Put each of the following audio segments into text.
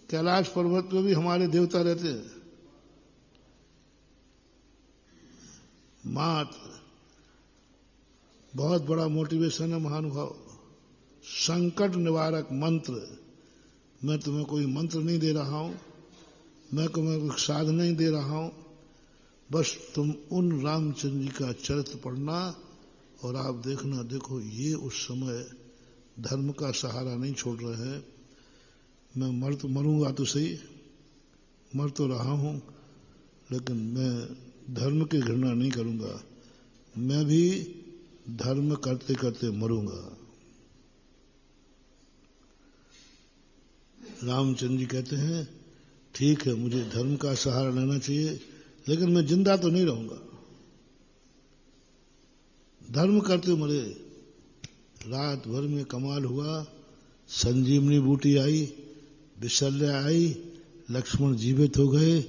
कैलाश पर्वत पे भी हमारे देवता रहते हैं। मात्र बहुत बड़ा मोटिवेशन है महानुभाव। संकट निवारक मंत्र। मैं तुम्हें कोई मंत्र नहीं दे रहा हूं, मैं तुम्हें कोई साधन नहीं दे रहा हूं, बस तुम उन रामचंद्र जी का चरित्र पढ़ना और आप देखना, देखो ये उस समय धर्म का सहारा नहीं छोड़ रहे हैं। मैं मरूंगा तो सही, मर तो रहा हूं, लेकिन मैं धर्म की घृणा नहीं करूंगा, मैं भी धर्म करते करते मरूंगा। रामचंद्र जी कहते हैं ठीक है, मुझे धर्म का सहारा लेना चाहिए, लेकिन मैं जिंदा तो नहीं रहूंगा। धर्म करते मरे। रात भर में कमाल हुआ, संजीवनी बूटी आई, विशल्य आई, लक्ष्मण जीवित हो गए।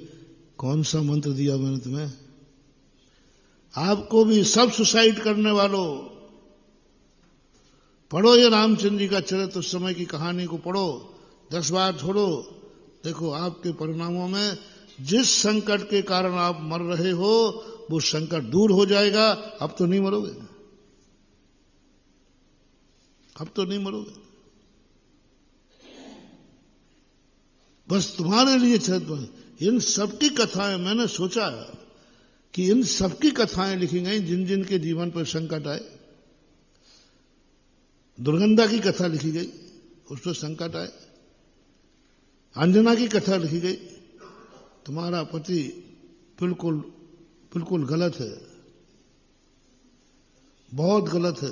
कौन सा मंत्र दिया मैंने तुम्हें? आपको भी सब सुसाइड करने वालों, पढ़ो ये रामचंद्र जी का चरित्र, उस समय की कहानी को पढ़ो, 10 बार छोड़ो। देखो आपके परिणामों में जिस संकट के कारण आप मर रहे हो वो संकट दूर हो जाएगा। अब तो नहीं मरोगे, अब तो नहीं मरोगे। बस तुम्हारे लिए चरित्र। इन सबकी कथाएं, मैंने सोचा कि इन सबकी कथाएं लिखी गई जिन जिन के जीवन पर संकट आए। दुर्गंधा की कथा लिखी गई, उस पर संकट आए। अंजना की कथा लिखी गई, तुम्हारा पति बिल्कुल बिल्कुल गलत है, बहुत गलत है,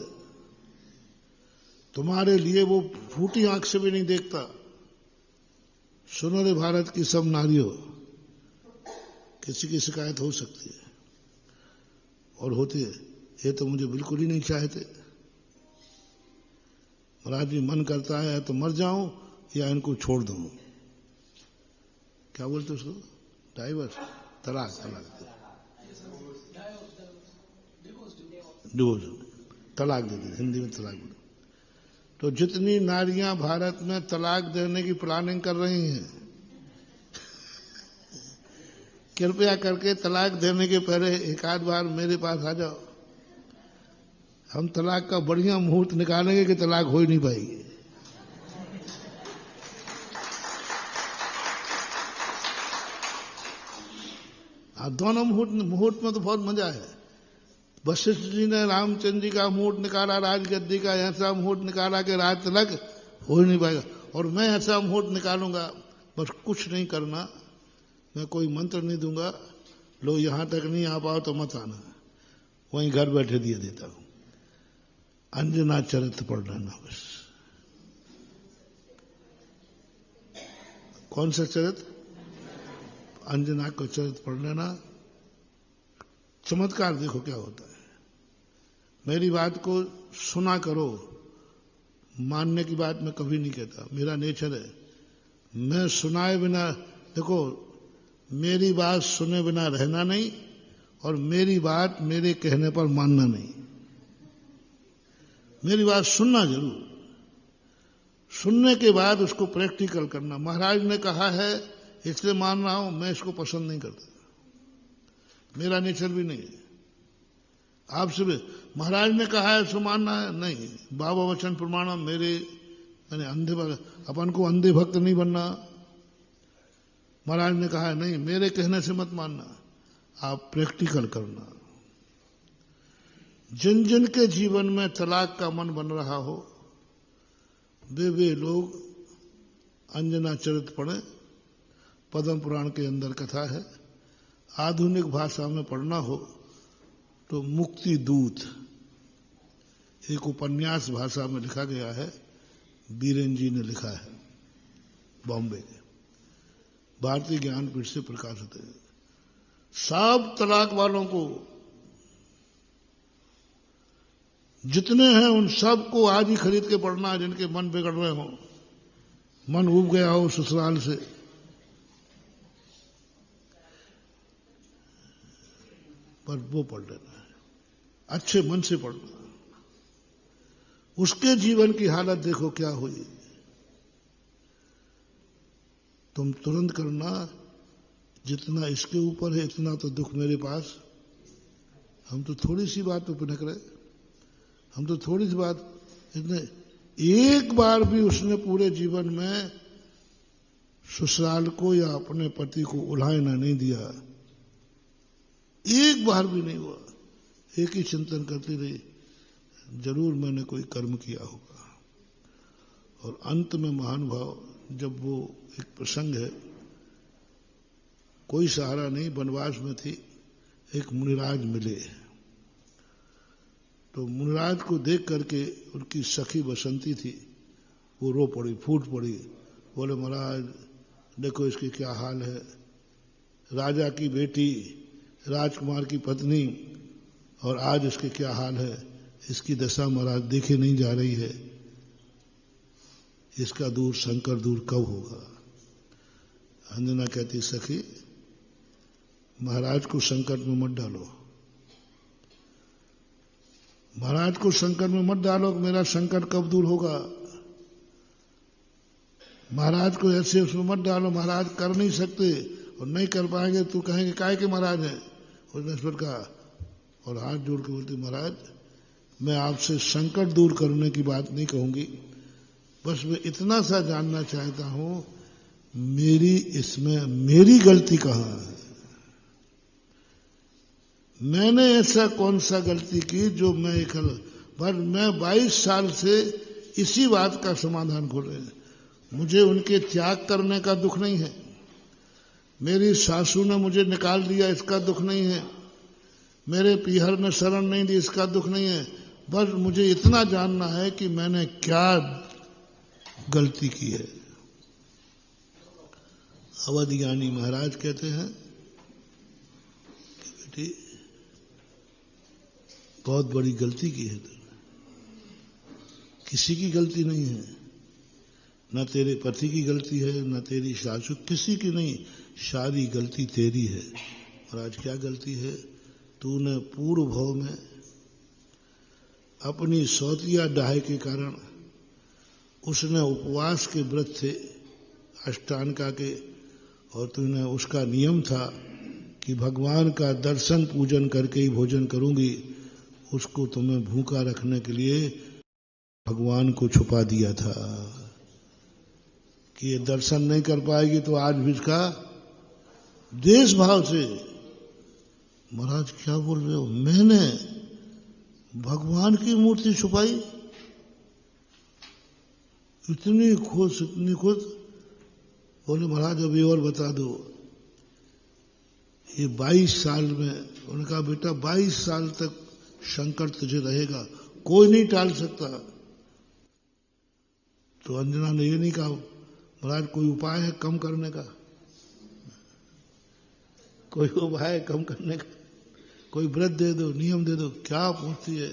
तुम्हारे लिए वो फूटी आंख से भी नहीं देखता। सुनो रे भारत की सब नारियों, किसी की शिकायत हो सकती है और होती है। ये तो मुझे बिल्कुल ही नहीं चाहते। महाराज जी मन करता है तो मर जाऊं या इनको छोड़ दूं। क्या बोलते उसको? डाइवर्स, तलाक, डिवोर्स, तलाक दे दे, हिंदी में तलाक दे। तो जितनी नारियां भारत में तलाक देने की प्लानिंग कर रही हैं, कृपया करके तलाक देने के पहले एक आध बार मेरे पास आ जाओ। हम तलाक का बढ़िया मुहूर्त निकालेंगे कि तलाक हो ही नहीं पाएगी। दोनों मुहूर्त में तो बहुत मजा है। वशिष्ठ जी ने रामचंद्र जी का मुहूर्त निकाला, राजगद्दी का ऐसा मुहूर्त निकाला कि राज तलक हो ही नहीं पाएगा। और मैं ऐसा मुहूर्त निकालूंगा, बस कुछ नहीं करना, मैं कोई मंत्र नहीं दूंगा, लो यहां तक नहीं आ पाओ तो मत आना, वहीं घर बैठे दिए देता हूं। अंजना चरित्र पढ़ लेना बस। कौन सा चरित्र? अंजना का चरित्र पढ़ लेना। चमत्कार देखो क्या होता है। मेरी बात को सुना करो, मानने की बात मैं कभी नहीं कहता, मेरा नेचर है। मैं सुनाए बिना, देखो मेरी बात सुने बिना रहना नहीं, और मेरी बात मेरे कहने पर मानना नहीं। मेरी बात सुनना जरूर, सुनने के बाद उसको प्रैक्टिकल करना। महाराज ने कहा है इसलिए मान रहा हूं, मैं इसको पसंद नहीं करता, मेरा नेचर भी नहीं है। आपसे भी महाराज ने कहा है सो मानना है, नहीं। बाबा वचन प्रमाणम, मैंने अंधे, अपन को अंधे भक्त नहीं बनना। महाराज ने कहा है नहीं, मेरे कहने से मत मानना, आप प्रैक्टिकल करना। जिन जिन के जीवन में तलाक का मन बन रहा हो, वे लोग अंजना चरित्र पढ़ें। पद्म पुराण के अंदर कथा है। आधुनिक भाषा में पढ़ना हो तो मुक्ति दूत एक उपन्यास भाषा में लिखा गया है, बीरेन जी ने लिखा है, बॉम्बे के, भारतीय ज्ञानपीठ से प्रकाशित है। सब तलाक वालों को, जितने हैं उन सब को आज ही खरीद के पढ़ना, जिनके मन बिगड़ रहे हो, मन उब गया हो ससुराल से। पर वो पढ़ लेना है, अच्छे मन से पढ़ना। उसके जीवन की हालत देखो क्या हुई। तुम तुरंत करना, जितना इसके ऊपर है इतना तो दुख मेरे पास। हम तो थोड़ी सी बात पे पिनक रहे, हम तो थोड़ी सी बात, इतने एक बार भी उसने पूरे जीवन में ससुराल को या अपने पति को उल्हाना नहीं दिया, एक बार भी नहीं हुआ। एक ही चिंतन करती रही, जरूर मैंने कोई कर्म किया होगा। और अंत में महानुभाव, जब वो एक प्रसंग है, कोई सहारा नहीं, वनवास में थी, एक मुनिराज मिले। तो मुनिराज को देख करके उनकी सखी बसंती थी, वो रो पड़ी, फूट पड़ी, बोले महाराज देखो इसकी क्या हाल है, राजा की बेटी, राजकुमार की पत्नी, और आज इसके क्या हाल है, इसकी दशा महाराज देखे नहीं जा रही है, इसका दूर संकट दूर कब होगा। अंजना कहती सखी महाराज को संकट में मत डालो, महाराज को संकट में मत डालो, मेरा संकट कब दूर होगा। महाराज को ऐसे उसमें मत डालो, महाराज कर नहीं सकते और नहीं कर पाएंगे तो कहेंगे काय के महाराज हैं। उसने ईश्वर कहा और हाथ जोड़ के बोलती महाराज मैं आपसे संकट दूर करने की बात नहीं कहूंगी, बस मैं इतना सा जानना चाहता हूं मेरी इसमें मेरी गलती कहां है। मैंने ऐसा कौन सा गलती की जो मैं पर मैं 22 साल से इसी बात का समाधान खोज रहे हैं। मुझे उनके त्याग करने का दुख नहीं है, मेरी सासू ने मुझे निकाल दिया इसका दुख नहीं है, मेरे पीहर ने शरण नहीं दी इसका दुख नहीं है, बस मुझे इतना जानना है कि मैंने क्या गलती की है। अवध ज्ञानी महाराज कहते हैं कि बेटी बहुत बड़ी गलती की है तुमने, किसी की गलती नहीं है, न तेरे पति की गलती है न तेरी सासू, किसी की नहीं, सारी गलती तेरी है। और आज क्या गलती है, तूने पूर्व भाव में अपनी सौतिया डाहे के कारण, उसने उपवास के व्रत थे अष्टांगा के, और तूने उसका नियम था कि भगवान का दर्शन पूजन करके ही भोजन करूंगी, उसको तुम्हें भूखा रखने के लिए भगवान को छुपा दिया था कि ये दर्शन नहीं कर पाएगी तो आज भी इसका देश भाव से। महाराज क्या बोल रहे हो, मैंने भगवान की मूर्ति छुपाई, इतनी खुश इतनी खुश। बोले महाराज अभी और बता दो, ये 22 साल में, उनका बेटा 22 साल तक संकट तुझे रहेगा, कोई नहीं टाल सकता। तो अंजना ने ये नहीं कहा महाराज कोई उपाय है कम करने का, कोई उपाय है कम करने का, कोई व्रत दे दो, नियम दे दो, क्या पूछती है।